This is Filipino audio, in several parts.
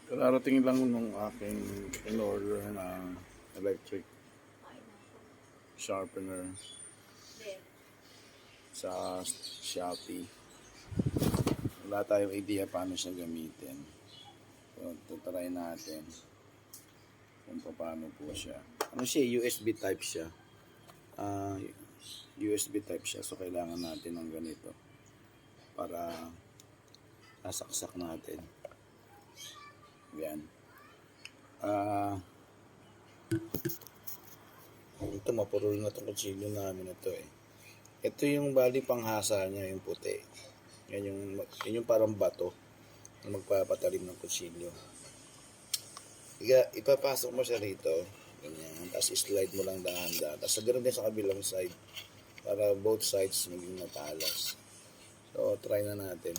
Kararating lang nung aking in-order na electric sharpener sa Shopee. Wala tayong idea paano siya gamitin. So, tutry natin kung paano po siya. Ano siya? USB type siya. USB type siya. So, kailangan natin ng ganito para nasaksak natin. Yan. Ito, mapurol na itong kutsilyo namin ito eh. Ito yung bali panghasa niya, yung puti. Yan yung parang bato na magpapatalim ng kutsilyo. Ipapasok mo siya rito. Ganyan. Tapos slide mo lang dahan-dahan. Tapos ganoon din sa kabilang side para both sides maging matalas. So, try na natin.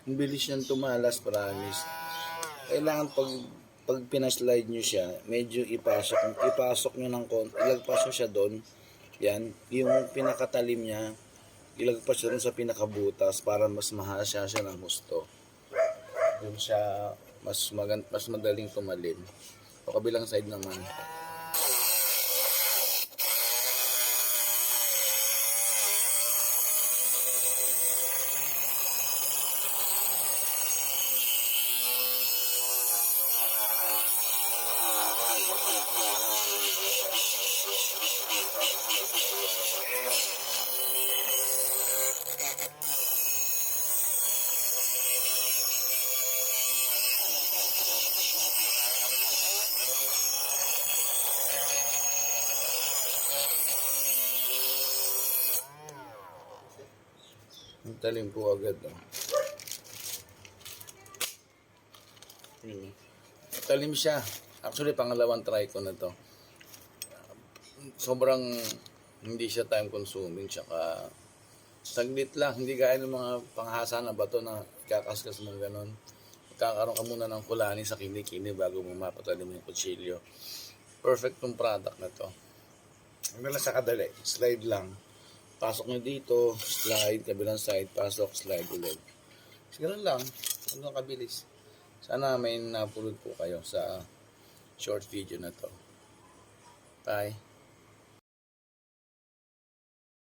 Ang bilis niyang tumalas, promise. Kailangan pag pinaslide nyo siya, medyo ipasok nyo ng konti, ilagpas nyo siya doon. Yan, yung pinakatalim niya, ilagpas nyo doon sa pinakabutas para mas mahasya siya ng husto. Doon siya mas madaling tumalin. O kabilang side naman. Ang talim po agad. Talim siya. Actually, pangalawang try ko na to. Sobrang hindi siya time consuming. Tsaka saglit lang. Hindi gaya ng mga panghasa na bato na ikakaskas mong ganon. Magkakaroon ka muna ng kulani sa kinikini bago mo mapatalim yung kutsilyo. Perfect tong product na to. Ano lang sa kadali. Slide lang. Pasok nyo dito, slide, kabilang side, pasok, slide ulit. Siguro lang, ano kabilis. Sana may napulot po kayo sa short video na to. Bye!